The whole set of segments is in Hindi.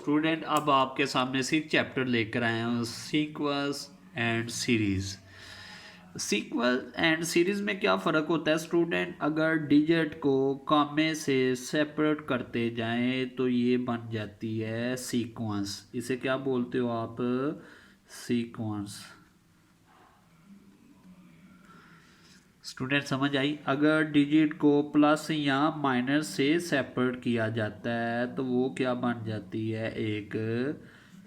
स्टूडेंट अब आपके सामने सिक्स चैप्टर लेकर आए हैं sequence and series. Sequence and series में क्या फ़र्क होता है स्टूडेंट, अगर डिजिट को कामे से सेपरेट करते जाएं तो ये बन जाती है सीक्वेंस। इसे क्या बोलते हो आप? सीक्वेंस। स्टूडेंट समझ आई? अगर डिजिट को प्लस या माइनस से सेपरेट किया जाता है तो वो क्या बन जाती है? एक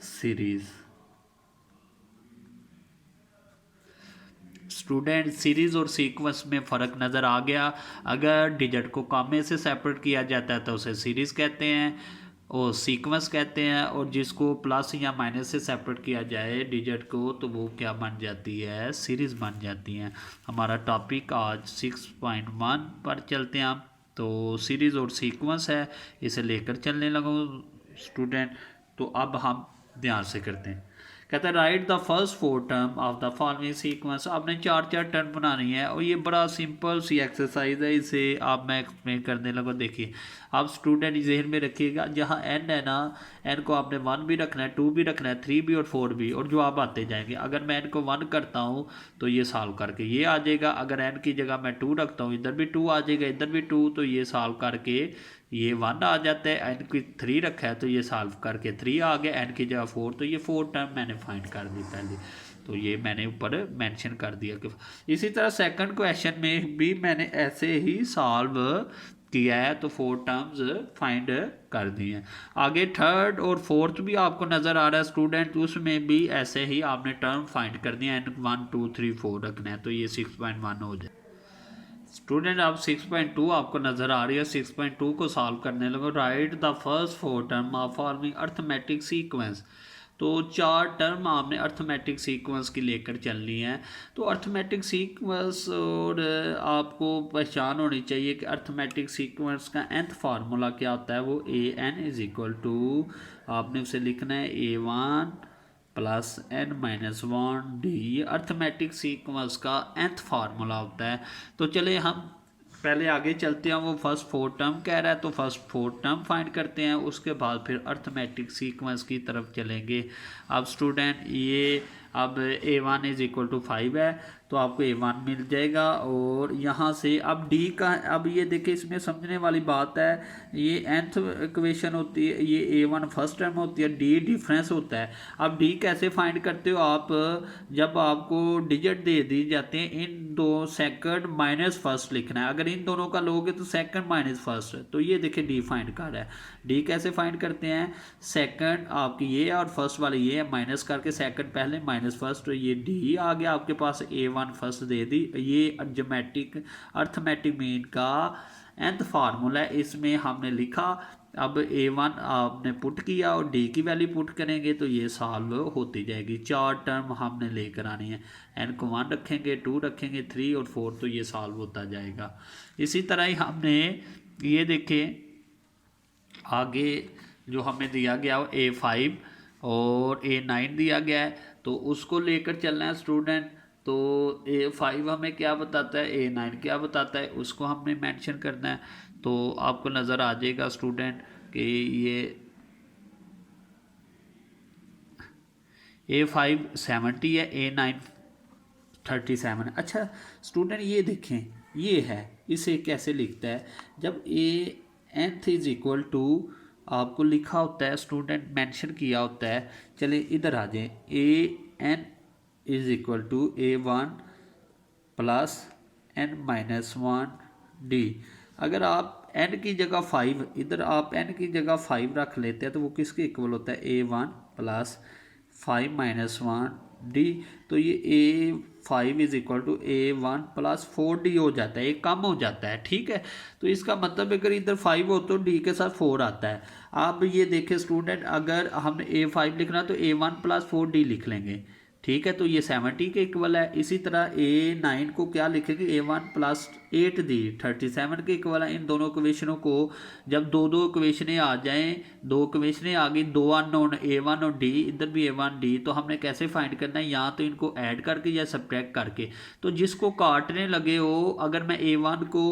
सीरीज़। स्टूडेंट सीरीज़ और सीक्वेंस में फ़र्क नज़र आ गया। अगर डिजिट को कामे से सेपरेट किया जाता है तो उसे सीरीज़ कहते हैं और सीक्वेंस कहते हैं, और जिसको प्लस या माइनस से सेपरेट किया जाए डिजिट को तो वो क्या बन जाती है? सीरीज़ बन जाती हैं। हमारा टॉपिक आज 6.1 पर चलते हैं हम। तो सीरीज़ और सीक्वेंस है, इसे लेकर चलने लगो स्टूडेंट। तो अब हम ध्यान से करते हैं। कहता है right the first four term of the following sequence. आपने चार टर्म बनानी है और ये बड़ा सिंपल सी एक्सरसाइज है, इसे आप मैं एक्सप्लेन करने लगा। देखिए आप स्टूडेंट जहन में रखिएगा, जहाँ एन है ना, एन को आपने 1 भी रखना है, 2 भी रखना है, 3 भी और 4 भी, और जो आप आते जाएंगे। अगर मैं एन को 1 करता हूँ तो ये सॉल्व करके ये आ जाएगा। अगर एन की जगह मैं 2 रखता हूँ, इधर भी 2 आ जाएगा, इधर भी 2, तो ये सॉल्व करके ये 1 आ जाता है। एन की 3 रखा है तो ये सॉल्व करके 3 आ गया। एन की जगह 4, तो ये 4 टर्म मैंने फाइंड कर दी पहले, तो ये मैंने ऊपर मेंशन कर दिया कि इसी तरह सेकंड क्वेश्चन में भी मैंने ऐसे ही सॉल्व किया है, तो 4 टर्म्स फाइंड कर दिए हैं। आगे थर्ड और फोर्थ भी आपको नज़र आ रहा है स्टूडेंट, उसमें भी ऐसे ही आपने टर्म फाइंड कर दिया। एन 1 2 3 4 रखना है, तो ये 6.1 हो जाए। स्टूडेंट अब 6.2 आपको नज़र आ रही है। 6.2 को सॉल्व करने लगो। Right the first four term of following arithmetic sequence. तो 4 टर्म आपने अर्थमेटिक सीक्वेंस की लेकर चलनी है। तो अर्थमेटिक सीक्वेंस और आपको पहचान होनी चाहिए कि अर्थमेटिक सीक्वेंस का nth फार्मूला क्या होता है। वो an इज इक्वल टू, आपने उसे लिखना है a1 plus n-1 D. Arithmetic sequence का nth फार्मूला होता है। तो चले हम पहले आगे चलते हैं। वो फर्स्ट 4 टर्म कह रहा है तो फर्स्ट 4 टर्म फाइंड करते हैं, उसके बाद फिर अर्थमेटिक सीक्वेंस की तरफ चलेंगे। अब स्टूडेंट ये अब a1 इज इक्वल टू 5 है, तो आपको a1 मिल जाएगा। और यहाँ से अब d का, अब ये देखिए इसमें समझने वाली बात है, ये nth इक्वेशन होती है, ये a1 फर्स्ट टर्म होती है, d डिफरेंस होता है। अब d कैसे फाइंड करते हो आप? जब आपको डिजिट दे दी जाते हैं, इन दो सेकंड माइनस फर्स्ट लिखना है। अगर इन दोनों का लोगे तो सेकंड माइनस फर्स्ट, तो ये देखिए d फाइंड कर रहा है। d कैसे फाइंड करते हैं? सेकंड आपकी ये और फर्स्ट वाले ये माइनस करके सेकंड पहले माइनस फर्स्ट, तो ये d आ गया आपके पास। a1 फर्स्ट दे दी, ये अर्थमेटिक मीन का nth फार्मूला है, इसमें हमने लिखा। अब a1 आपने पुट किया और d की वैल्यू पुट करेंगे तो ये सॉल्व होती जाएगी। 4 टर्म हमने लेकर आनी है। n को 1 रखेंगे, 2 रखेंगे, 3 और 4, तो ये सॉल्व होता जाएगा। इसी तरह ही हमने ये देखें आगे जो हमें दिया गया वो a5 और a9 दिया गया है, तो उसको लेकर चलना है स्टूडेंट। तो a5 हमें क्या बताता है, a9 क्या बताता है, उसको हमने मेंशन करना है। तो आपको नज़र आ जाएगा स्टूडेंट कि ये a5 70 है, a9 37 है। अच्छा स्टूडेंट ये देखें, ये है, इसे कैसे लिखता है? जब nth इज इक्वल टू आपको लिखा होता है स्टूडेंट, मेंशन किया होता है। चले इधर आ जाए, an is equal to a1 plus n-1 D. अगर आप n की जगह 5, इधर आप n की जगह 5 रख लेते हैं तो वो किसके इक्वल होता है? a1 plus 5-1 D. तो ये a5 is equal to a1 plus 4d हो जाता है, ये कम हो जाता है, ठीक है। तो इसका मतलब अगर इधर 5 हो तो d के साथ 4 आता है। अब ये देखें स्टूडेंट, अगर हमने a5 लिखना तो a1 प्लस 4d लिख लेंगे, ठीक है। तो ये 70 के इक्वल है। इसी तरह a9 को क्या लिखेंगे? a1 प्लस 8 दी 37 के इक्वल है। इन दोनों इक्वेशनों को जब दो दो इक्वेशनें आ जाएं, दो इक्वेशनें आ गई, दो अननोन A1 और D, इधर भी A1 D, तो हमने कैसे फाइंड करना है, या तो इनको ऐड करके या सब्ट्रैक्ट करके। तो जिसको काटने लगे हो, अगर मैं A1 को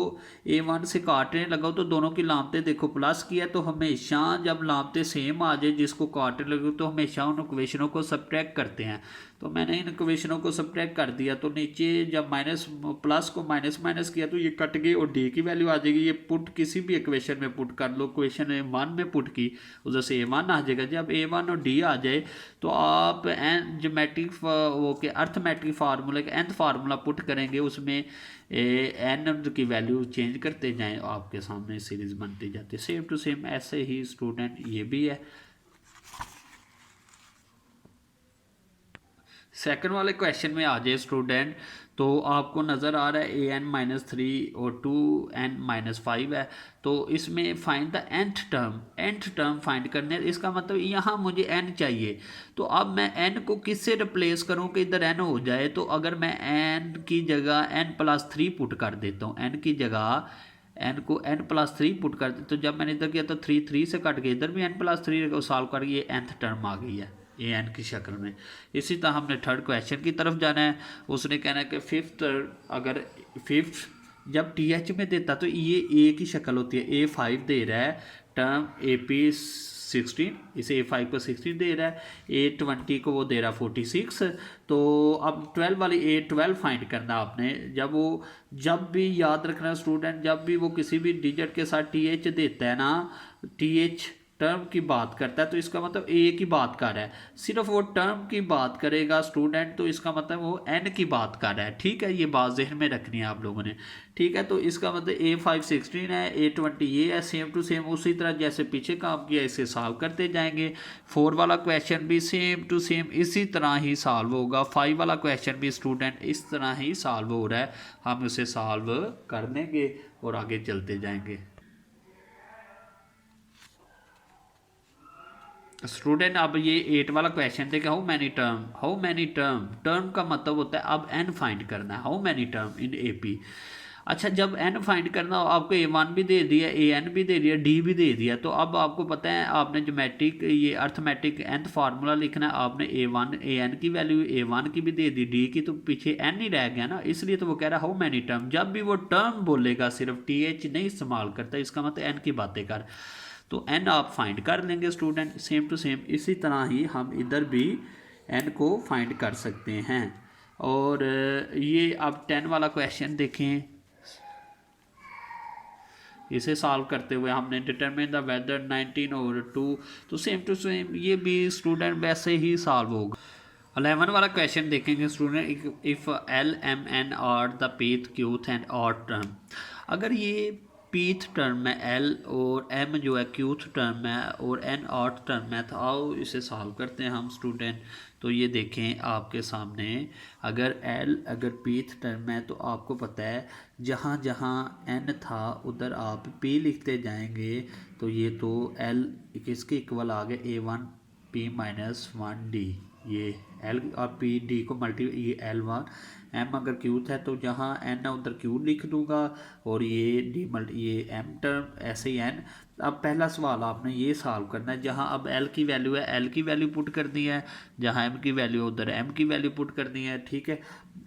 A1 से काटने लगा हूं तो दोनों की लामते देखो प्लस की है, तो हमेशा जब लामते सेम आ जाए जिसको काटने लगे तो हमेशा उन इक्वेशनों को सब्ट्रैक्ट करते हैं। तो मैंने इन इक्वेशनों को सब्ट्रैक्ट कर दिया, तो नीचे जब माइनस प्लस को माइनस माइनस किया तो ये कट गई और डी की वैल्यू आ जाएगी। ये पुट किसी भी इक्वेशन में पुट कर लो, इक्वेशन A1 में पुट की, उधर से A1 आ जाएगा। जब A1 और D आ जाए तो आप एन जोमेट्रिक वो के अर्थमेटिक फार्मूला का nth फार्मूला पुट करेंगे, उसमें n की वैल्यू चेंज करते जाएं, आपके सामने सीरीज बनती जाती है। सेम टू सेम ऐसे ही स्टूडेंट ये भी है। सेकंड वाले क्वेश्चन में आ जाए स्टूडेंट, तो आपको नज़र आ रहा है an-3 और 2n-5 है। तो इसमें find the nth term find करने है। इसका मतलब यहाँ मुझे n चाहिए, तो अब मैं n को किससे रिप्लेस करूँ कि इधर n हो जाए। तो अगर मैं n की जगह n+3 पुट कर देता हूँ, n की जगह n को n+3 पुट कर दे, तो जब मैंने इधर किया तो 3 से कट गए, इधर भी n+3 को सॉल्व कर, ये nth टर्म आ गई है an की शक्ल में। इसी तरह हमने थर्ड क्वेश्चन की तरफ जाना है। उसने कहना है कि फिफ्थ, अगर फिफ्थ जब th में देता तो ये a की शक्ल होती है, A5 दे रहा है टर्म, AP16, इसे A5 को 16 दे रहा है, A20 को वो दे रहा है 46। तो अब 12 वाली A12 फाइंड करना आपने। जब भी याद रखना स्टूडेंट, जब भी वो किसी भी डिजिट के साथ th देता है ना, th टर्म की बात करता है, तो इसका मतलब ए की बात कर रहा है। सिर्फ वो टर्म की बात करेगा स्टूडेंट, तो इसका मतलब वो एन की बात कर रहा है। ठीक है, ये बात जहन में रखनी है आप लोगों ने। ठीक है, तो इसका मतलब A5 16 है, A20 ये है। सेम टू सेम उसी तरह जैसे पीछे काम किया इसे सॉल्व करते जाएंगे। 4 वाला क्वेश्चन भी सेम टू सेम इसी तरह ही सॉल्व होगा। 5 वाला क्वेश्चन भी स्टूडेंट इस तरह ही सॉल्व हो रहा है, हम उसे सॉल्व कर लेंगे और आगे चलते जाएंगे। स्टूडेंट अब ये 8 वाला क्वेश्चन थे कि हाउ मैनी टर्म का मतलब होता है अब n फाइंड करना है, how many term in AP। अच्छा, जब n फाइंड करना हो, आपको A1 भी दे दिया, AN भी दे दिया, D भी दे दिया, तो अब आपको पता है आपने जोमेट्रिक ये अर्थमेटिक nth फार्मूला लिखना है। आपने AN की वैल्यू A1 की भी दे दी, D की, तो पीछे n ही रह गया ना, इसलिए तो वो कह रहा है हाउ मैनी टर्म। जब भी वो टर्म बोलेगा सिर्फ th नहीं इस्तेमाल करता, इसका मतलब n की बातें कर, तो n आप फाइंड कर लेंगे स्टूडेंट। सेम टू सेम इसी तरह ही हम इधर भी n को फाइंड कर सकते हैं। और ये अब 10 वाला क्वेश्चन देखें, इसे सॉल्व करते हुए हमने डिटरमिन द वेदर 19/2, तो सेम टू सेम ये भी स्टूडेंट वैसे ही सॉल्व होगा। 11 वाला क्वेश्चन देखेंगे student, if L M N are the pth qth and odd term. अगर ये pth टर्म है L और M जो है qth टर्म है और N ऑड टर्म है, तो आओ इसे सॉल्व करते हैं हम स्टूडेंट। तो ये देखें आपके सामने, अगर pth टर्म है तो आपको पता है जहाँ जहाँ n था उधर आप p लिखते जाएंगे, तो ये तो L किसके इक्वल आ गया, A1 P-1D, ये L और P D को मल्टी, ये L1 M अगर क्यूथ है तो जहाँ n है उधर क्यू लिख दूंगा, और ये D मल्टी ये M टर्म ऐसे ही n। अब पहला सवाल आपने ये सॉल्व करना है, जहाँ अब L की वैल्यू है L की वैल्यू पुट कर दी है, जहाँ M की वैल्यू उधर M की वैल्यू पुट कर दी है। ठीक है,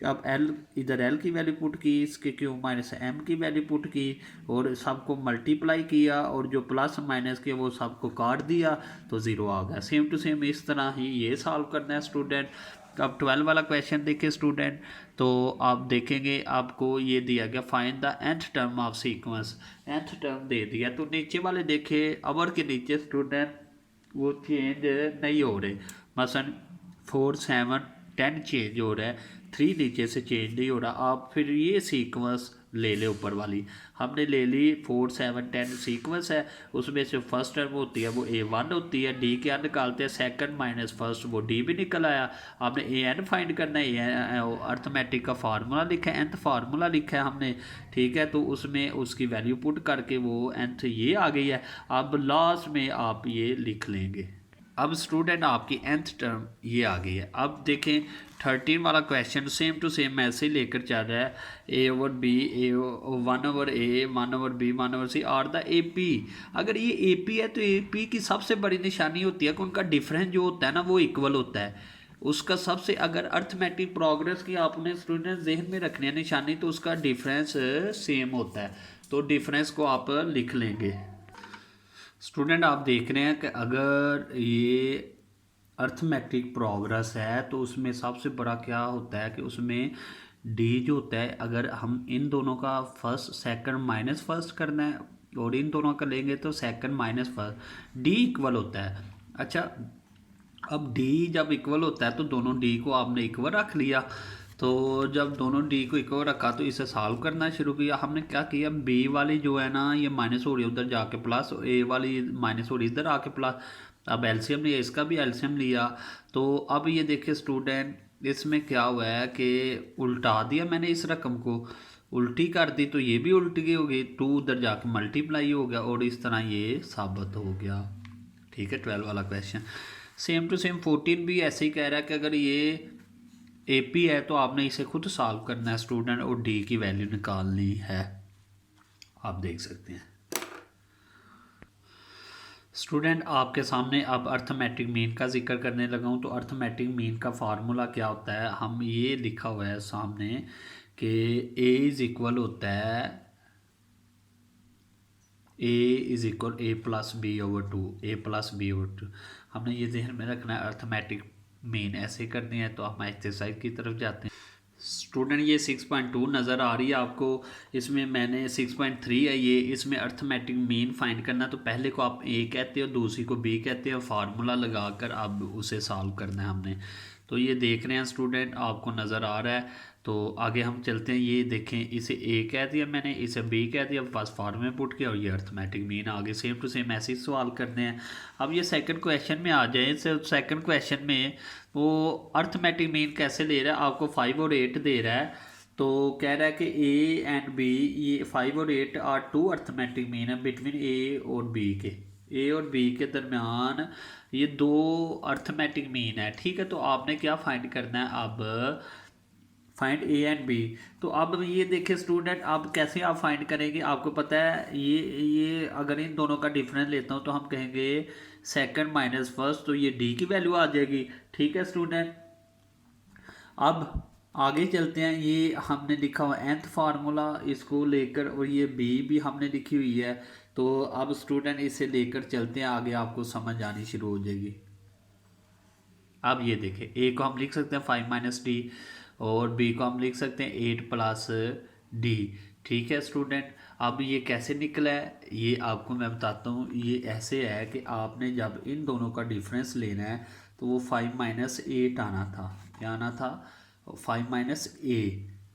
अब L इधर L की वैल्यू पुट की, इसके क्यू माइनस M की वैल्यू पुट की, और सबको मल्टीप्लाई किया, और जो प्लस माइनस के वो सबको काट दिया, तो ज़ीरो आ गया। सेम टू सेम इस तरह ही ये सॉल्व करना है स्टूडेंट। अब 12 वाला क्वेश्चन देखिए स्टूडेंट, तो आप देखेंगे आपको ये दिया गया find the nth term of sequence, nth term दे दिया। तो नीचे वाले देखे अवर के नीचे स्टूडेंट वो चेंज नहीं हो रहे, मसलन 4 7 10 चेंज हो रहा है, 3 नीचे से चेंज नहीं हो रहा। आप फिर ये सीक्वेंस ले ले, ऊपर वाली हमने ले ली 4 7 10 सीक्वेंस है, उसमें से फर्स्ट टर्म होती है वो A1 होती है, D क्या निकालते हैं, सेकंड माइनस फर्स्ट, वो D भी निकल आया। आपने AN फाइंड करना है, अर्थमेटिक का फार्मूला लिखा है, nth फार्मूला लिखा है हमने। ठीक है, तो उसमें उसकी वैल्यू पुट करके वो nth ये आ गई है। अब लास्ट में आप ये लिख लेंगे। अब स्टूडेंट आपकी nth टर्म ये आ गई है। अब देखें 13 वाला क्वेश्चन सेम टू सेम ऐसे ही लेकर चल रहा है, a over b, a 1/a, 1/b, 1/c are the A P. अगर ये ए पी है तो ए पी की सबसे बड़ी निशानी होती है कि उनका डिफरेंस जो होता है ना वो इक्वल होता है। उसका सबसे अगर अर्थमेटिक प्रोग्रेस की आपने स्टूडेंट जहन में रखनी है निशानी, तो उसका डिफरेंस सेम होता है, तो डिफरेंस को आप लिख लेंगे। स्टूडेंट आप देख रहे हैं कि अगर ये अर्थमेटिक प्रोग्रेस है तो उसमें सबसे बड़ा क्या होता है कि उसमें डी जो होता है, अगर हम इन दोनों का फर्स्ट सेकंड माइनस फर्स्ट करना है और इन दोनों का लेंगे तो second minus first, D equal होता है। अच्छा, अब डी जब इक्वल होता है तो दोनों डी को आपने इक्वल रख लिया, तो जब दोनों डी को इक्वल रखा तो इसे सॉल्व करना शुरू किया। हमने क्या किया, बी वाली जो है ना ये माइनस हो रही है उधर जाके प्लस, ए वाली माइनस हो रही है इधर आके प्लस। अब एलसीएम लिया, इसका भी एलसीएम लिया। तो अब ये देखिए स्टूडेंट इसमें क्या हुआ है कि उल्टा दिया मैंने, इस रकम को उल्टी कर दी तो ये भी उल्टी हो गई, 2 उधर जाके मल्टीप्लाई हो गया और इस तरह ये साबित हो गया। ठीक है, 12 वाला क्वेश्चन सेम टू सेम 14 भी ऐसे ही कह रहा है कि अगर ये ए पी है तो आपने इसे खुद सॉल्व करना है स्टूडेंट और डी की वैल्यू निकालनी है। आप देख सकते हैं स्टूडेंट आपके सामने अब अर्थमेटिक मीन का जिक्र करने लगा हूँ। तो अर्थमेटिक मीन का फार्मूला क्या होता है, हम ये लिखा हुआ है सामने कि ए इज़ इक्वल होता है, A is equal A plus B over 2, A plus B over 2। हमने ये ध्यान में रखना है, अर्थमेटिक मीन ऐसे करनी है। तो हम एक्सरसाइज की तरफ जाते हैं। स्टूडेंट ये 6.2 नज़र आ रही है आपको, इसमें मैंने 6.3 है ये, इसमें अर्थमेटिक मीन फाइंड करना। तो पहले को आप ए कहते हो, दूसरी को बी कहते हो, फार्मूला लगाकर अब उसे सॉल्व करना है हमने। तो ये देख रहे हैं स्टूडेंट आपको नज़र आ रहा है। तो आगे हम चलते हैं, ये देखें इसे ए कह दिया मैंने, इसे बी कह दिया, बस फार्मूले पुट किया और ये अर्थमेटिक मीन आगे सेम टू सेम ऐसे ही सवाल करने हैं। अब ये सेकंड क्वेश्चन में आ जाए, सेकंड क्वेश्चन में वो अर्थमेटिक मीन कैसे ले रहा है, आपको 5 और 8 दे रहा है। तो कह रहा है कि ए एंड बी, ये 5 और 8 आर 2 अर्थमेटिक मीन है बिटवीन ए और बी के, ए और बी के दरमियान ये 2 अर्थमेटिक मीन है। ठीक है, तो आपने क्या फाइंड करना है अब, फाइंड ए एंड बी। तो अब ये देखिए स्टूडेंट, अब कैसे आप फाइंड करेंगे, आपको पता है ये अगर इन दोनों का डिफरेंस लेता हूँ तो हम कहेंगे सेकंड माइनस फर्स्ट, तो ये डी की वैल्यू आ जाएगी। ठीक है स्टूडेंट, अब आगे चलते हैं। ये हमने लिखा हुआ nth फार्मूला, इसको लेकर, और ये बी भी हमने लिखी हुई है। तो अब स्टूडेंट इसे लेकर चलते हैं आगे, आपको समझ आनी शुरू हो जाएगी। अब ये देखें, ए को हम लिख सकते हैं 5 माइनस डी और बी को हम लिख सकते हैं 8 प्लस डी। ठीक है स्टूडेंट, अब ये कैसे निकला है ये आपको मैं बताता हूँ। ये ऐसे है कि आपने जब इन दोनों का डिफरेंस लेना है तो वो 5 माइनस 8 आना था। क्या आना था, 5 माइनस ए।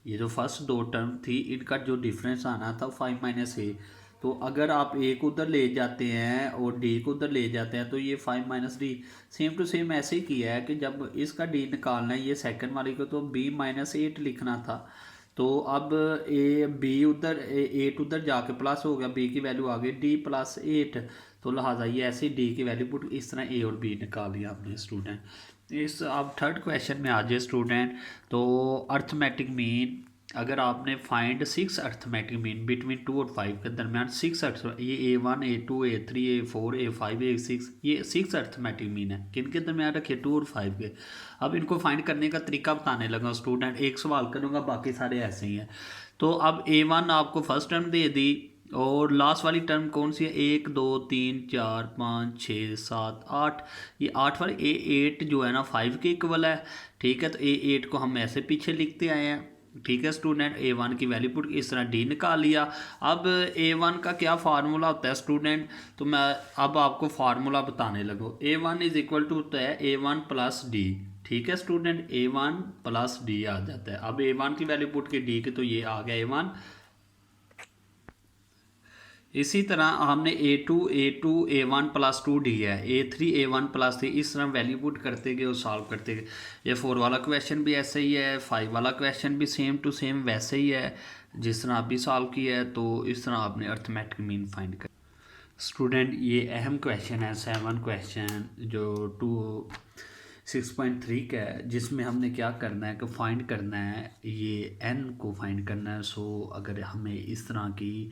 ये जो फर्स्ट 2 टर्म थी इनका जो डिफरेंस आना था 5 माइनस ए। तो अगर आप ए को उधर ले जाते हैं और डी को उधर ले जाते हैं तो ये 5 minus D, same to same ऐसे ही किया है कि जब इसका डी निकालना है ये सेकंड वाली को, तो बी माइनस 8 लिखना था। तो अब ए बी उधर 8 उधर जाके प्लस हो गया, बी की वैल्यू आ गई डी प्लस 8। तो लिहाजा ये ऐसे डी की वैल्यू पुट, इस तरह ए और बी निकाल लिया आपने स्टूडेंट। इस अब थर्ड क्वेश्चन में आ जाए स्टूडेंट। तो अर्थमेटिक मीन, अगर आपने फाइंड 6 अर्थमेटिक मीन बिटवीन 2 और 5 के दरमियान 6 अर्थ, ये A1 A2 A3 A4 A5 A6, ये 6 अर्थमेटिक मीन है, किन के दरमियान रखे 2 और 5 के। अब इनको फाइंड करने का तरीका बताने लगा स्टूडेंट, एक सवाल करूँगा बाकी सारे ऐसे ही हैं। तो अब A1 आपको फर्स्ट टर्म दे दी और लास्ट वाली टर्म कौन सी है, 1 2 3 4 5 6 7 8, ये 8 वाली A8 जो है ना 5 के इक्वल है। ठीक है, तो A8 को हम ऐसे पीछे लिखते आए हैं। ठीक है स्टूडेंट, A1 की वैल्यू पुट इस तरह डी निकाल लिया। अब A1 का क्या फार्मूला होता है स्टूडेंट, तो मैं अब आपको फार्मूला बताने लगो। A1 इज इक्वल टू होता है A1 प्लस डी। ठीक है स्टूडेंट, A1 प्लस डी आ जाता है। अब A1 की वैल्यू पुट की डी की, तो ये आ गया A1। इसी तरह हमने A2 A1 प्लस 2 डी है, A3 A1 प्लस 3, इस तरह वैल्यू पुट करते गए और सॉल्व करते गए। ये 4 वाला क्वेश्चन भी ऐसे ही है, 5 वाला क्वेश्चन भी सेम टू सेम वैसे ही है जिस तरह आप भी सॉल्व किया है। तो इस तरह आपने अर्थमेटिक मीन फाइंड कर। स्टूडेंट ये अहम क्वेश्चन है, 7 क्वेश्चन जो 6.3 का है, जिसमें हमने क्या करना है कि फाइंड करना है, ये n को फाइंड करना है। सो अगर हमें इस तरह की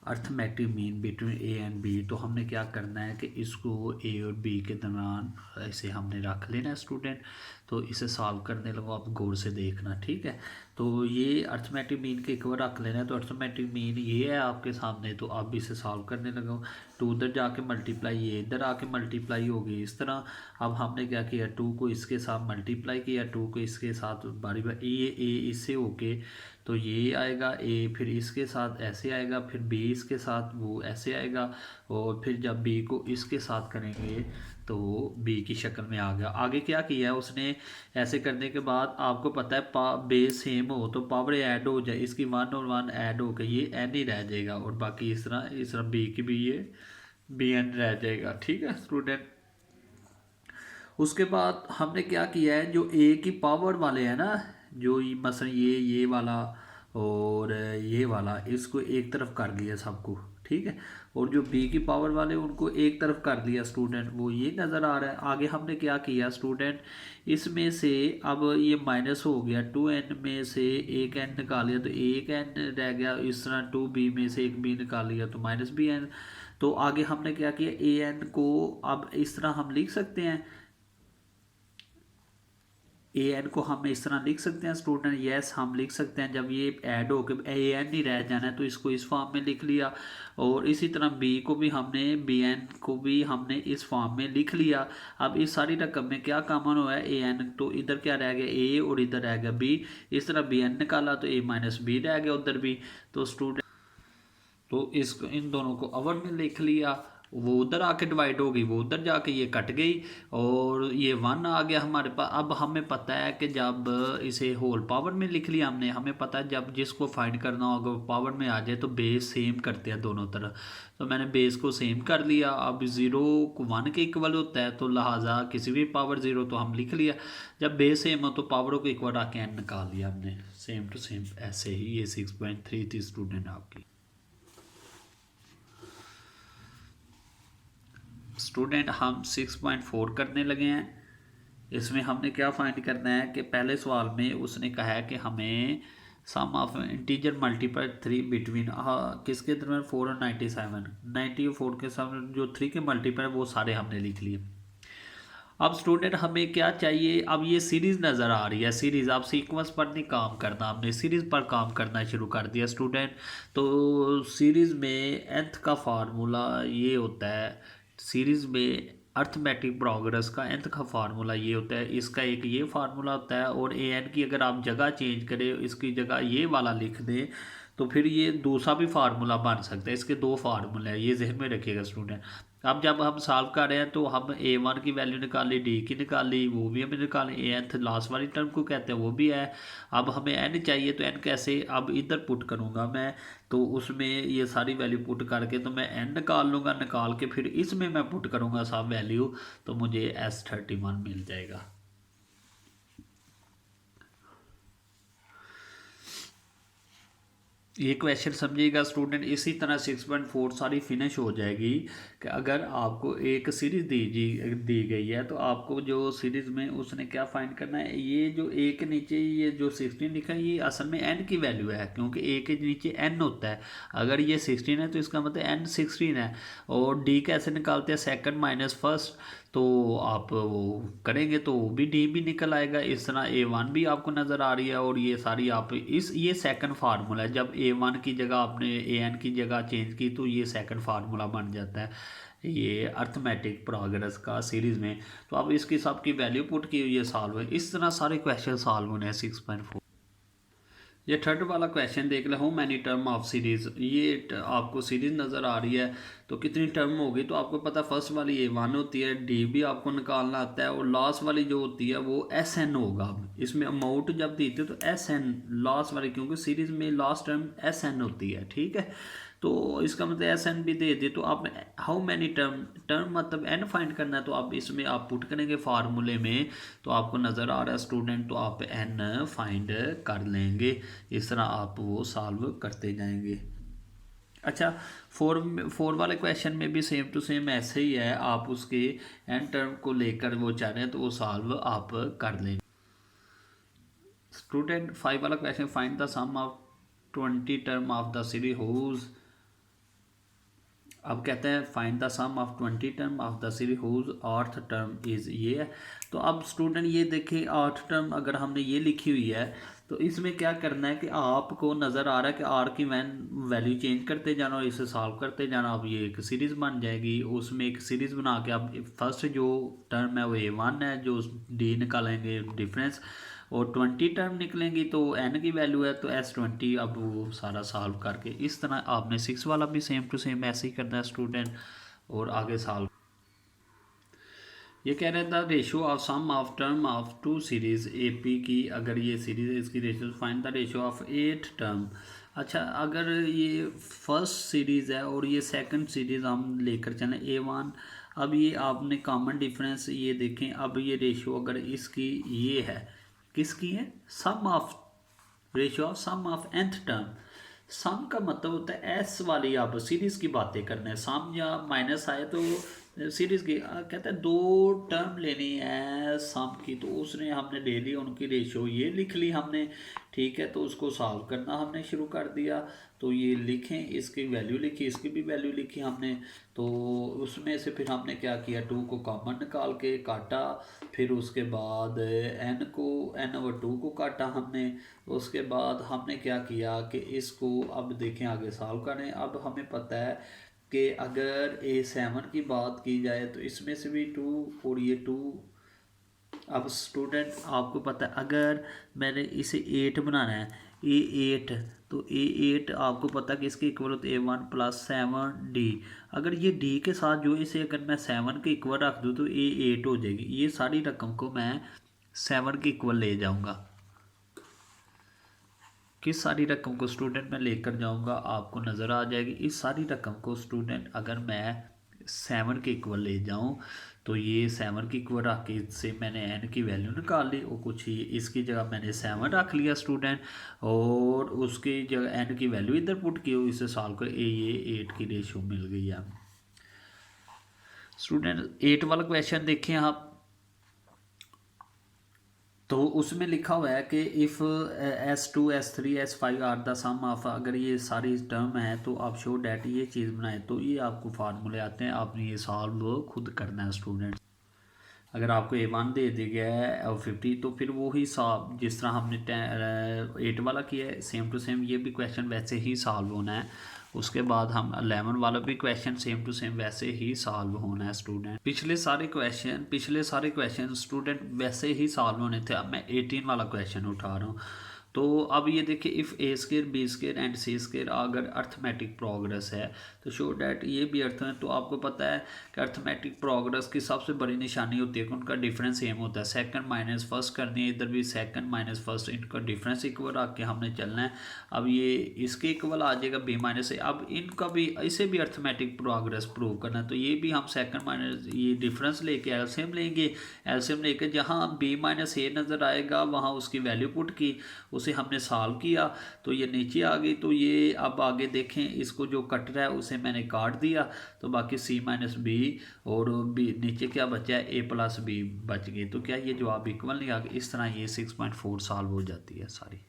arithmetic mean between A and B, तो हमने क्या करना है कि इसको ए और बी के दरमियान ऐसे हमने रख लेना है स्टूडेंट। तो इसे सॉल्व करने लगो, आप गौर से देखना, ठीक है। तो ये अर्थमेटिक मीन के एक बार रख लेना है। तो अर्थमेटिक मीन ये है आपके सामने, तो आप इसे सॉल्व करने लगो। 2 उधर जाके मल्टीप्लाई, ये इधर आके मल्टीप्लाई होगी इस तरह। अब हमने क्या किया, 2 को इसके साथ मल्टीप्लाई किया, 2 को इसके साथ बारी बारी, ये ए इससे होके तो ये आएगा ए, फिर इसके साथ ऐसे आएगा, फिर बी इसके साथ वो ऐसे आएगा, और फिर जब बी को इसके साथ करेंगे तो बी की शक्ल में आ गया। आगे क्या किया है उसने, ऐसे करने के बाद आपको पता है बेस सेम हो तो पावर ऐड हो जाए, इसकी 1 और 1 ऐड हो गई, ये एन ही रह जाएगा, और बाकी इस तरह बी की भी ये बी एन रह जाएगा, ठीक है स्टूडेंट। उसके बाद हमने क्या किया है, जो ए की पावर वाले हैं ना, जो मसलन ये वाला और ये वाला, इसको एक तरफ कर दिया सबको, ठीक है। और जो बी की पावर वाले उनको एक तरफ कर दिया स्टूडेंट, वो ये नज़र आ रहा है। आगे हमने क्या किया स्टूडेंट, इसमें से अब ये माइनस हो गया, 2n में से एक n निकाल लिया तो एक n रह गया, इस तरह 2b में से एक b निकाल लिया तो माइनस बी एन। तो आगे हमने क्या किया, ए एन को अब इस तरह हम लिख सकते हैं, ए एन को हम इस तरह लिख सकते हैं स्टूडेंट, यस हम लिख सकते हैं। जब ये ऐड हो के ए एन नहीं रह जाना है तो इसको इस फॉर्म में लिख लिया, और इसी तरह बी को भी हमने, बी एन को भी हमने इस फॉर्म में लिख लिया। अब इस सारी रकम में क्या कॉमन हुआ है, ए एन, तो इधर क्या रह गया ए और इधर रह गया बी, इस तरह बी एन निकाला तो ए माइनस बी रह गया उधर भी। तो स्टूडेंट तो इसको इन दोनों को अवर में लिख लिया, वो उधर आके डिवाइड हो गई, वो उधर जाके ये कट गई, और ये 1 आ गया हमारे पास। अब हमें पता है कि जब इसे होल पावर में लिख लिया हमने, हमें पता है जब जिसको फाइंड करना होगा पावर में आ जाए तो बेस सेम करते हैं दोनों तरफ। तो मैंने बेस को सेम कर लिया। अब 0 को 1 के इक्वल होता है, तो लिहाजा किसी भी पावर 0 तो हम लिख लिया। जब बेस सेम हो तो पावरों को इक्वल आके एन निकाल लिया हमने, सेम टू सेम। ऐसे ही ये 6.3 थी स्टूडेंट आपकी। स्टूडेंट हम 6.4 करने लगे हैं। इसमें हमने क्या फाइंड करना है कि पहले सवाल में उसने कहा है कि हमें सम ऑफ इंटीजर मल्टीपल 3 बिटवीन किसके दरमियान 4 और 97, 90 और 4 के सामने जो 3 के मल्टीपल वो सारे हमने लिख लिए। अब स्टूडेंट हमें क्या चाहिए, अब ये सीरीज़ नज़र आ रही है, सीरीज़। आप सीक्वेंस पर नहीं काम करना, हमने सीरीज़ पर काम करना शुरू कर दिया स्टूडेंट। तो सीरीज़ में nth का फार्मूला ये होता है, सीरीज़ में अर्थमेटिक प्रोग्रेस का nth का फार्मूला ये होता है, इसका एक ये फार्मूला होता है, और ए एन की अगर आप जगह चेंज करें, इसकी जगह ये वाला लिख दें तो फिर ये दूसरा भी फार्मूला बन सकता है। इसके 2 फार्मूले हैं, ये जहन में रखिएगा स्टूडेंट। अब जब हम सॉल्व कर रहे हैं तो हम A1 की वैल्यू निकाली, डी की निकाली, वो भी हमें निकाली, nth लास्ट वाली टर्म को कहते हैं वो भी है। अब हमें n चाहिए, तो n कैसे, अब इधर पुट करूँगा मैं, तो उसमें ये सारी वैल्यू पुट करके तो मैं n निकाल लूँगा, निकाल के फिर इसमें मैं पुट करूँगा सब वैल्यू, तो मुझे S31 मिल जाएगा। ये क्वेश्चन समझिएगा स्टूडेंट। इसी तरह 6.4 सारी फिनिश हो जाएगी कि अगर आपको एक सीरीज़ दी गई है, तो आपको जो सीरीज़ में उसने क्या फाइंड करना है, ये जो ए के नीचे ये जो 16 लिखा है ये असल में n की वैल्यू है, क्योंकि ए के नीचे n होता है। अगर ये 16 है तो इसका मतलब n 16 है। और डी कैसे निकालते हैं, सेकंड माइनस फर्स्ट, तो आप वो करेंगे तो वो भी डी भी निकल आएगा। इस तरह A1 भी आपको नज़र आ रही है, और ये सारी आप ये सेकंड फार्मूला है। जब A1 की जगह आपने AN की जगह चेंज की तो ये सेकंड फार्मूला बन जाता है ये अर्थमेटिक प्रोग्रेस का सीरीज़ में। तो अब इसकी सबकी वैल्यू पुट की हुई है, सॉल्व है। इस तरह सारे क्वेश्चन सॉल्व होने हैं 6.4। ये थर्ड वाला क्वेश्चन देख ले, how many term of series. ये आपको सीरीज़ नज़र आ रही है, तो कितनी टर्म होगी, तो आपको पता फर्स्ट वाली A1 होती है, डी भी आपको निकालना आता है, और लास्ट वाली जो होती है वो SN होगा। इसमें अमाउंट जब देते हो तो SN लास्ट वाली, क्योंकि सीरीज़ में लास्ट टर्म SN होती है, ठीक है। तो इसका मतलब SN भी दे दे, तो आप हाउ मैनी टर्म मतलब n फाइंड करना है, तो आप इसमें आप पुट करेंगे फार्मूले में, तो आपको नज़र आ रहा है स्टूडेंट, तो आप n फाइंड कर लेंगे। इस तरह आप वो सॉल्व करते जाएंगे। अच्छा, फोर वाले क्वेश्चन में भी सेम टू सेम ऐसे ही है, आप उसके एन टर्म को लेकर वो चाह रहे हैं तो वो सॉल्व आप कर लेंगे। स्टूडेंट 5 वाला question, find the sum of 20 term of the series whose. अब कहते हैं find the sum of 20 term of the series whose rth term is, ये है। तो अब स्टूडेंट ये देखिए ऑर्थ टर्म अगर हमने ये लिखी हुई है तो इसमें क्या करना है कि आपको नज़र आ रहा है कि आर की वैल्यू चेंज करते जाना और इसे सॉल्व करते जाना। अब ये एक सीरीज़ बन जाएगी, उसमें एक सीरीज़ बना के अब फर्स्ट जो टर्म है वो A1 है, जो डी निकालेंगे डिफरेंस, और 20 टर्म निकलेंगी तो n की वैल्यू है तो S20। अब वो सारा सॉल्व करके इस तरह आपने 6 वाला भी सेम टू सेम ऐसे ही करना है स्टूडेंट, और आगे सॉल्व। ये कह रहे थे ratio of sum of term of two series AP की, अगर ये सीरीज़ है इसकी ratio find the ratio of 8 term. अच्छा, अगर ये फर्स्ट सीरीज़ है और ये सेकंड सीरीज़ हम लेकर चलें A1, अब ये आपने कॉमन डिफरेंस ये देखें, अब ये रेशियो अगर इसकी ये है, किसकी है, sum of, ratio of sum of nth term. Sum का मतलब होता है एस वाली, आप सीरीज़ की बातें करने हैं, सम या माइनस आए तो सीरीज़ की कहते हैं 2 टर्म लेनी है सम की, तो उसने हमने ले ली, उनकी रेशियो ये लिख ली हमने, ठीक है। तो उसको सॉल्व करना हमने शुरू कर दिया, तो ये लिखें, इसकी वैल्यू लिखी, इसकी भी वैल्यू लिखी हमने। तो उसमें से फिर हमने क्या किया, 2 को कॉमन निकाल के काटा, फिर उसके बाद n/2 को काटा हमने। उसके बाद हमने क्या किया कि इसको अब देखें आगे सॉल्व करें। अब हमें पता है कि अगर A7 की बात की जाए तो इसमें से भी 2 और ये 2। अब स्टूडेंट आपको पता है अगर मैंने इसे 8 बनाना है, A8, तो A8 आपको पता है कि इसके इक्वल होते A1 + 7D। अगर ये D के साथ जो इसे अगर मैं 7 के इक्वल रख दूँ तो A8 हो जाएगी। ये सारी रकम को मैं 7 के इक्वल ले जाऊँगा। किस सारी रकम को स्टूडेंट मैं लेकर जाऊंगा, आपको नज़र आ जाएगी। इस सारी रकम को स्टूडेंट अगर मैं 7 के इक्वल ले जाऊं तो ये 7 के इक्वल रख के इससे मैंने n की वैल्यू निकाल ली, और कुछ ही इसकी जगह मैंने 7 रख लिया स्टूडेंट, और उसकी जगह n की वैल्यू इधर पुट की, इसे सॉल्व कर ये 8 की रेशियो मिल गई है। स्टूडेंट 8 वाला क्वेश्चन देखें आप, तो उसमें लिखा हुआ है कि if S2 S3 S5 are the sum of, अगर ये सारी टर्म है तो आप शो डैट ये चीज़ बनाए, तो ये आपको फार्मूले आते हैं, आपने ये सॉल्व खुद करना है स्टूडेंट। अगर आपको A1 दे दिया गया है और 50, तो फिर वो ही सॉल्व जिस तरह हमने 8 वाला किया है सेम टू सेम ये भी क्वेश्चन वैसे ही सॉल्व होना है। उसके बाद हम 11 वाला भी क्वेश्चन सेम टू सेम वैसे ही सॉल्व होना है स्टूडेंट। पिछले सारे क्वेश्चन स्टूडेंट वैसे ही सॉल्व होने थे। अब मैं 18 वाला क्वेश्चन उठा रहा हूँ। तो अब ये देखिए if A² B² and C² अगर अर्थमेटिक प्रोग्रेस है तो शो डैट ये भी अर्थ है। तो आपको पता है कि अर्थमेटिक प्रोग्रेस की सबसे बड़ी निशानी होती है कि उनका डिफरेंस सेम होता है। सेकंड माइनस फर्स्ट करनी है, इधर भी सेकंड माइनस फर्स्ट, इनका डिफरेंस इक्वल रख के हमने चलना है। अब ये इसके इक्वल आ जाएगा B-A। अब इनका भी इसे भी अर्थमेटिक प्रोग्रेस प्रूव करना है, तो ये भी हम सेकंड माइनस ये डिफरेंस लेके एलसीएम लेंगे। एलसीएम लेके जहाँ B-A नज़र आएगा वहाँ उसकी वैल्यू पुट की, उसे हमने सॉल्व किया तो ये नीचे आ गई। तो ये अब आगे देखें, इसको जो कट रहा है उसे मैंने काट दिया, तो बाकी C-B और B नीचे क्या बचा है A + B बच गई। तो क्या ये जवाब इक्वल नहीं आ गया। इस तरह ये 6.4 सॉल्व हो जाती है सारी।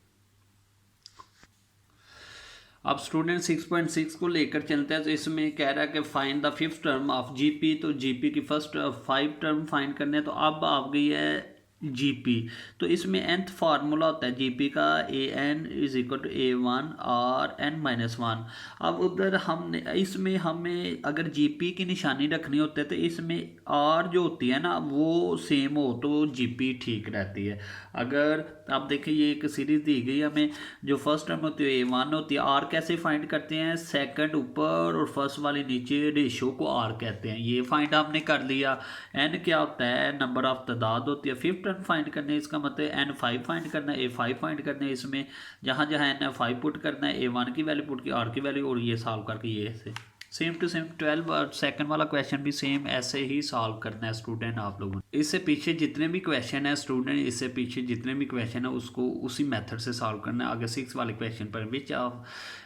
अब स्टूडेंट 6.6 को लेकर चलते हैं। तो इसमें कह रहा है कि find the 5th term of GP। तो GP की फर्स्ट 5 टर्म फाइंड करने हैं। तो अब आ गई है GP। तो इसमें nth फार्मूला होता है GP का, AN = A1 और n-1। अब उधर हमने इसमें हमें अगर GP की निशानी रखनी होती है तो इसमें R जो होती है ना वो सेम हो तो GP ठीक रहती है। अगर आप देखिए ये एक सीरीज दी गई हमें, जो फर्स्ट टर्म होती है A1 होती है। R कैसे फाइंड करते हैं, सेकंड ऊपर और फर्स्ट वाली नीचे, रेशो को R कहते हैं। ये फाइंड हमने कर लिया। n क्या होता है, नंबर ऑफ तादाद होती है। 5th टर्म फाइंड करने है, इसका मतलब n5 फाइंड करना है, A5 फाइंड करना है। इसमें जहाँ जहाँ n5 पुट करना है, A1 की वैल्यू पुट की, R की वैल्यू, और ये सॉल्व करके ये से सेम टू सेम 12 और सेकंड वाला क्वेश्चन भी सेम ऐसे ही सॉल्व करना है स्टूडेंट आप लोगों ने। इससे पीछे जितने भी क्वेश्चन है स्टूडेंट, इससे पीछे जितने भी क्वेश्चन है उसको उसी मेथड से सॉल्व करना है। अगर 6 वाले क्वेश्चन पर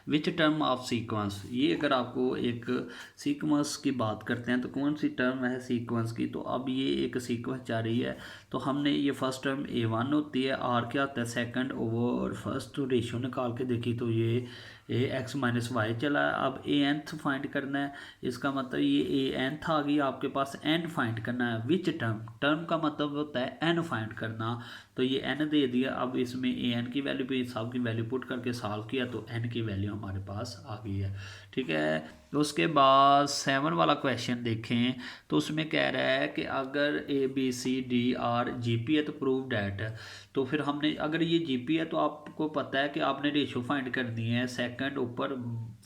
विच टर्म ऑफ सीक्वेंस, ये अगर आपको एक सीक्वेंस की बात करते हैं तो कौन सी टर्म है सीक्वेंस की, तो अब ये एक सीक्वेंस जा रही है तो हमने ये फर्स्ट टर्म A1 होती है, आर क्या होता है सेकंड ओवर फर्स्ट, रेशियो निकाल के देखी तो ये x माइनस वाई चला है। अब ए nth फाइंड करना है, इसका मतलब ये ए nth आ गई, आपके पास n फाइंड करना है। विच टर्म, टर्म का मतलब होता है n फाइंड करना, तो ये n दे दिया। अब इसमें ए n की वैल्यू पे सब की वैल्यू पुट करके सॉल्व किया तो n की वैल्यू हमारे पास आ गई है, ठीक है। तो उसके बाद 7 वाला क्वेश्चन देखें तो उसमें कह रहा है कि अगर ABCDR GP है तो प्रूव डैट, तो फिर हमने अगर ये GP है तो आपको पता है कि आपने रेशो फाइंड करनी है, सेकंड ऊपर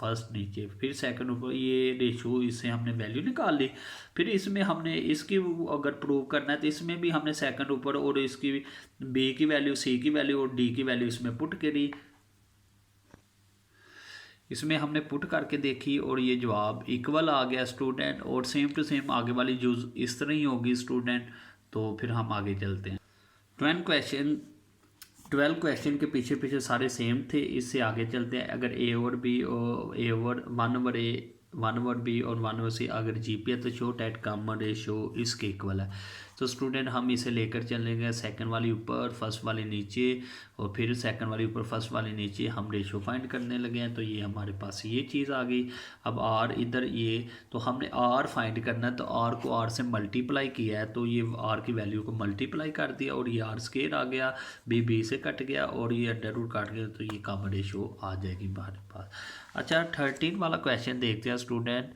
फर्स्ट नीचे, फिर सेकंड ऊपर, ये रेशो इससे हमने वैल्यू निकाल ली। फिर इसमें हमने इसकी अगर प्रूव करना है तो इसमें भी हमने सेकंड ऊपर और इसकी B की वैल्यू, C की वैल्यू और D की वैल्यू इसमें पुट करी, इसमें हमने पुट करके देखी और ये जवाब इक्वल आ गया स्टूडेंट। और सेम टू सेम आगे वाली जो इस तरह ही होगी स्टूडेंट। तो फिर हम आगे चलते हैं। 12 क्वेश्चन के पीछे पीछे सारे सेम थे, इससे आगे चलते हैं। अगर A और B और A और 1 ओवर A 1 ओवर B और 1 ओवर C अगर GP है तो शो डैट कॉमन रेशो इसके इक्वल है। तो स्टूडेंट हम इसे लेकर चलेंगे, सेकंड वाली ऊपर फर्स्ट वाली नीचे और फिर सेकंड वाली ऊपर फर्स्ट वाली नीचे, हम रेशो फाइंड करने लगे हैं। तो ये हमारे पास ये चीज़ आ गई। अब R इधर ये, तो हमने R फाइंड करना है तो R को R से मल्टीप्लाई किया है तो ये R की वैल्यू को मल्टीप्लाई कर दिया और ये R स्क्वायर आ गया, B से कट गया और ये अंडर रूट काट गया, तो ये कॉमन रेशो आ जाएगी हमारे पास। अच्छा 13 वाला क्वेश्चन देखते हैं स्टूडेंट।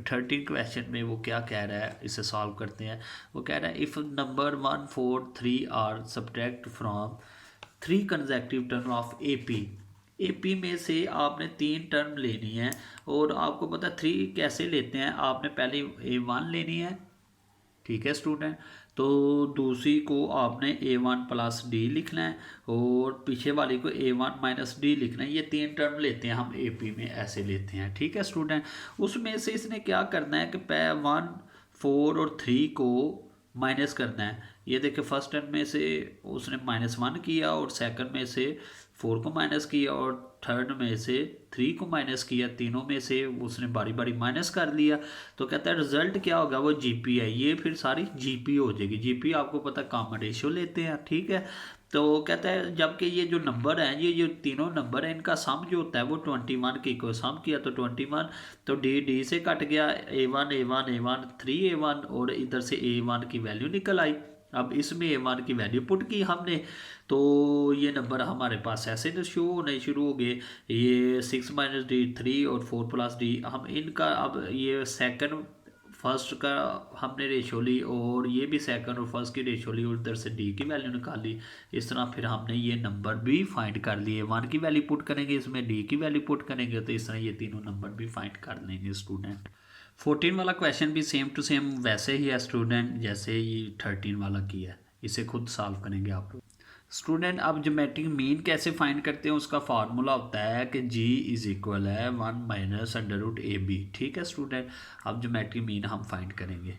13 क्वेश्चन में वो क्या कह रहा है, इसे सॉल्व करते हैं। वो कह रहा है if number 1 4 3 are subtract from 3 consecutive term of AP में से आपने 3 टर्म लेनी है और आपको पता 3 कैसे लेते हैं, आपने पहले A1 लेनी है, ठीक है स्टूडेंट। तो दूसरी को आपने A1 प्लस D लिखना है और पीछे वाली को A1 माइनस D लिखना है। ये 3 टर्म लेते हैं हम AP में, ऐसे लेते हैं, ठीक है स्टूडेंट। उसमें से इसने क्या करना है कि 1 4 और 3 को माइनस करना है। ये देखिए फर्स्ट टर्म में से उसने -1 किया और सेकंड में से 4 को माइनस किया और थर्ड में से 3 को माइनस किया, तीनों में से उसने बारी बारी माइनस कर लिया। तो कहता है रिजल्ट क्या होगा, वो GP है, ये फिर सारी GP हो जाएगी। GP आपको पता कॉमन रेशियो लेते हैं, ठीक है। तो कहता है जबकि ये जो नंबर हैं, ये जो तीनों नंबर हैं, इनका सम जो होता है वो 21 की को सम किया तो 21, तो D से कट गया, A1 3A1 और इधर से A1 की वैल्यू निकल आई। अब इसमें A1 की वैल्यू पुट की हमने तो ये नंबर हमारे पास ऐसे तो शो होने शुरू हो गए, ये 6 - D 3 और 4 + D। हम इनका अब ये सेकंड फर्स्ट का हमने रेशो ली और ये भी सेकंड और फर्स्ट की रेशो ली और उधर से D की वैल्यू निकाली। इस तरह फिर हमने ये नंबर भी फाइंड कर लिए। 1 की वैल्यू पुट करेंगे, इसमें D की वैल्यू पुट करेंगे, तो इस तरह ये तीनों नंबर भी फाइंड कर लेंगे स्टूडेंट। 14 वाला क्वेश्चन भी सेम टू सेम वैसे ही है स्टूडेंट जैसे ये 13 वाला किया है, इसे खुद सॉल्व करेंगे आप लोग। स्टूडेंट अब ज्योमेट्रिक मीन कैसे फाइंड करते हैं, उसका फार्मूला होता है कि G = 1 - √AB, ठीक है स्टूडेंट। अब ज्योमेट्रिक मीन हम फाइंड करेंगे।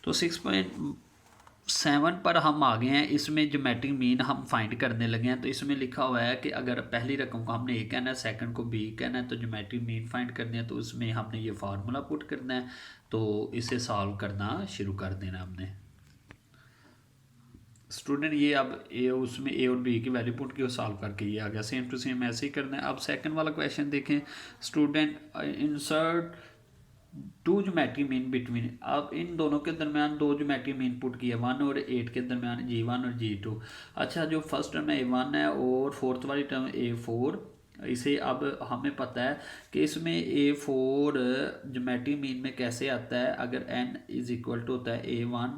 तो 6.7 पर हम आ गए हैं, इसमें ज्योमेट्रिक मीन हम फाइंड करने लगे हैं। तो इसमें लिखा हुआ है कि अगर पहली रकम को हमने A कहना है, सेकंड को B कहना है, तो ज्योमेट्रिक मीन फाइंड करने हैं, तो उसमें हमने ये फार्मूला पुट करना है। तो इसे सॉल्व करना शुरू कर देना हमने स्टूडेंट। ये अब उसमें A और B की वैल्यू पुट के सॉल्व करके ये आ गया। सेम टू सेम ऐसे ही करना है। अब सेकंड वाला क्वेश्चन देखें student. Insert 2 geometric mean between, अब इन दोनों के दरमियान 2 ज्योमेट्रिक मीन पुट किया, 1 और 8 के दरमियान G1 और G2। अच्छा जो फर्स्ट टर्म A1 है और फोर्थ वाली टर्म A4, इसे अब हमें पता है कि इसमें A4 ज्योमेट्रिक मीन में कैसे आता है। अगर n = होता है A1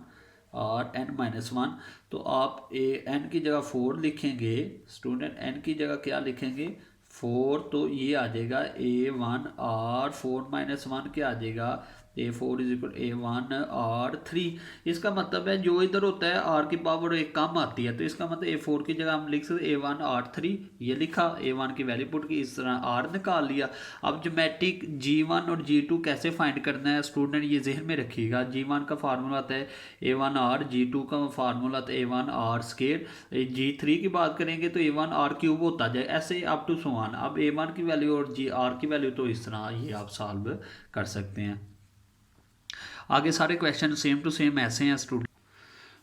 और n-1, तो आप n की जगह 4 लिखेंगे स्टूडेंट, n की जगह क्या लिखेंगे 4, तो ये आ जाएगा A1 और 4 - 1 क्या आ जाएगा A4 is equal A1 R3। इसका मतलब है जो इधर होता है R की पावर एक कम आती है, तो इसका मतलब A4 की जगह हम लिख सकते A1 R3, ये लिखा, A1 की वैल्यू पुट की, इस तरह R निकाल लिया। अब ज्योमेट्रिक G1 और G2 कैसे फाइंड करना है स्टूडेंट, ये जहन में रखिएगा। G1 का फार्मूला आता है A1 R, G2 का फार्मूला आता है A1 R स्केयर, G3 की बात करेंगे तो A1 R क्यूब होता जाए, ऐसे अप टू सो ऑन। अब A1 की वैल्यू और R की वैल्यू तो इस तरह ये आप सॉल्व कर सकते हैं। आगे सारे क्वेश्चन सेम टू सेम ऐसे हैं स्टूडेंट।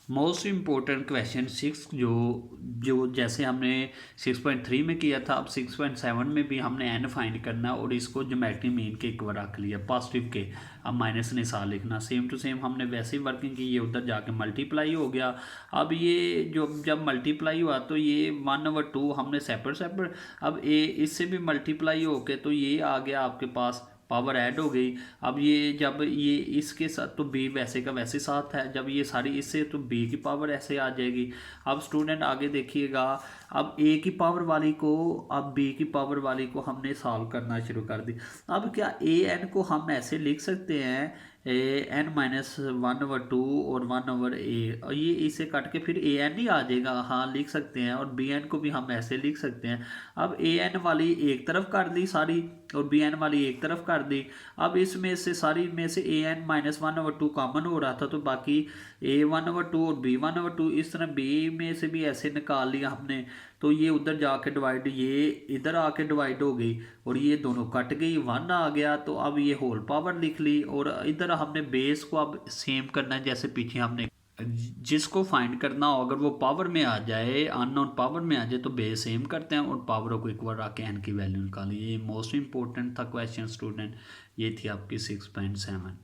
मोस्ट इम्पोर्टेंट क्वेश्चन 6 जो जैसे हमने 6.3 में किया था, अब 6.7 में भी हमने एन फाइंड करना और इसको ज्योमेट्री मीन के इक्वल रख लिया पॉजिटिव के, अब माइनस निशान लिखना। सेम टू सेम हमने वैसे ही वर्किंग की, ये उधर जाके मल्टीप्लाई हो गया। अब ये जो जब मल्टीप्लाई हुआ तो ये 1/2 हमने सेपरेट, अब ए इससे भी मल्टीप्लाई हो के तो ये आ गया आपके पास, पावर ऐड हो गई। अब ये जब ये इसके साथ तो बी वैसे का वैसे साथ है, जब ये सारी इससे तो बी की पावर ऐसे आ जाएगी। अब स्टूडेंट आगे देखिएगा, अब ए की पावर वाली को, अब बी की पावर वाली को हमने सॉल्व करना शुरू कर दी। अब क्या ए एन को हम ऐसे लिख सकते हैं n-1/2 और 1/a, ये इसे काट के फिर ए एन ही आ जाएगा, हाँ लिख सकते हैं। और बी एन को भी हम ऐसे लिख सकते हैं। अब ए एन वाली एक तरफ कर दी सारी और बी एन वाली एक तरफ कर दी। अब इसमें से सारी में से an-1/2 कॉमन हो रहा था, तो बाकी a1/2 और b1/2, इस तरह b में से भी ऐसे निकाल लिया हमने, तो ये उधर जाके डिवाइड, ये इधर आके डिवाइड हो गई और ये दोनों कट गई, 1 आ गया। तो अब ये होल पावर लिख ली और इधर हमने बेस को अब सेम करना है जैसे पीछे हमने, जिसको फाइंड करना हो अगर वो पावर में आ जाए, अननोन पावर में आ जाए तो बेस सेम करते हैं और पावरों को इक्वल रख के एन की वैल्यू निकाली। ये मोस्ट इंपॉर्टेंट था क्वेश्चन स्टूडेंट, ये थी आपकी 6.7।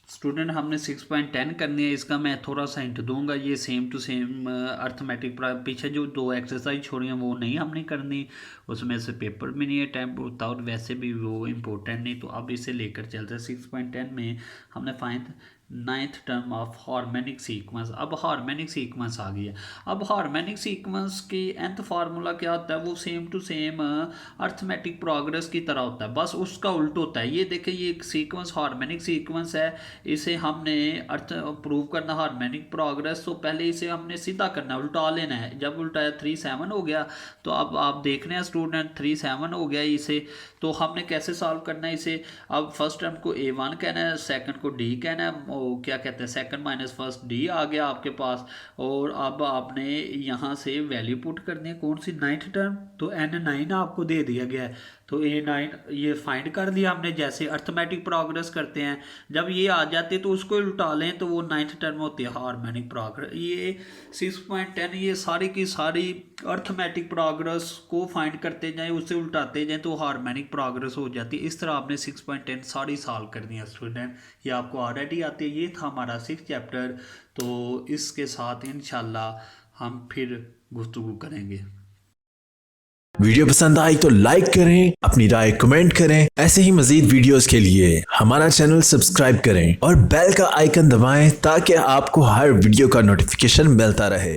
स्टूडेंट हमने 6.10 करनी है, इसका मैं थोड़ा सा हिंट दूंगा, ये सेम टू सेम अर्थमेटिक, पीछे जो 2 एक्सरसाइज छोड़ी हैं वो नहीं हमने करनी, उसमें से पेपर भी नहीं अटैम्प्ट होता और वैसे भी वो इम्पोर्टेंट नहीं, तो अब इसे लेकर चलते हैं। 6.10 में हमने find 9th term of harmonic sequence. अब हार्मोनिक सीक्वेंस आ गई है। अब हार्मोनिक सीक्वेंस की nth फार्मूला क्या होता है, वो same to same arithmetic progress की तरह होता है, बस उसका उल्ट होता है। ये देखें, ये एक सीक्वेंस हार्मोनिक सीक्वेंस है, इसे हमने अर्थ प्रूव करना हार्मोनिक प्रोग्रेस, तो पहले इसे हमने सीधा करना, उल्टा लेना है। जब उल्टाया 3-7 हो गया, तो अब आप देख रहे हैं स्टूडेंट 3-7 हो गया इसे, तो हमने कैसे सॉल्व करना है इसे। अब फर्स्ट टर्म को A1 कहना है, सेकंड को D कहना है, क्या कहते हैं सेकंड माइनस फर्स्ट D आ गया आपके पास। और अब आपने यहाँ से वैल्यू पुट करनी है, कौन सी 9th टर्म, तो N9 आपको दे दिया गया है, तो A9 ये फाइंड कर दिया हमने, जैसे अर्थमेटिक प्रोग्रेस करते हैं जब ये आ जाते तो उसको उल्टा लें तो वो 9th टर्म होती है हार्मोनिक प्रोग्रेस। ये 6.10 ये सारी की सारी अर्थमेटिक प्रोग्रेस को फाइंड करते जाएं, उससे उल्टाते जाएं तो हार्मोनिक प्रोग्रेस हो जाती है। इस तरह आपने 6.10 सारी सॉल्व करनी है स्टूडेंट, ये आपको ऑलरेडी आती है। ये था हमारा 6th चैप्टर, तो इसके साथ इंशाल्लाह हम फिर गुफ्तगू करेंगे। वीडियो पसंद आई तो लाइक करें, अपनी राय कमेंट करें। ऐसे ही मजीद वीडियोस के लिए हमारा चैनल सब्सक्राइब करें और बेल का आइकन दबाएं ताकि आपको हर वीडियो का नोटिफिकेशन मिलता रहे।